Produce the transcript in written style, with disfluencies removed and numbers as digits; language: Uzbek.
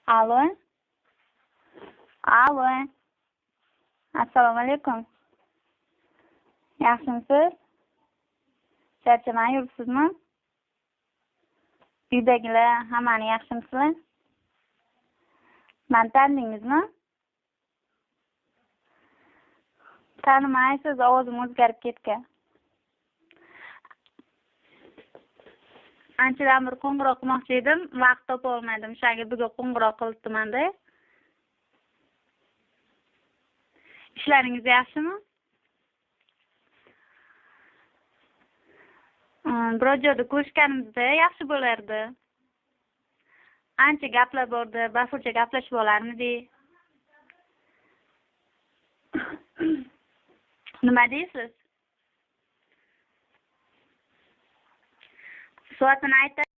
Alo. Alo. Assalomu alaykum. Yaxshimisiz? Charchamay yuribsizmi? Uydagilar hammani yaxshimisizlar? Meni tanidingizmi? Tanimaysiz, ovozim o'zgarib ketgan. Anchadan bir qo'ng'iroq qilmoqchi edim, vaqt topa olmadim. Shunga bugun qo'ng'iroq qilibman-da. Ishlaringiz yaxshimi? Biror joyda ko'rishganimizda yaxshi bo'lardi. Ancha gaplar bordi, bafurja gaplashib olarmidik. Nima deysiz? Soatini aytasiz?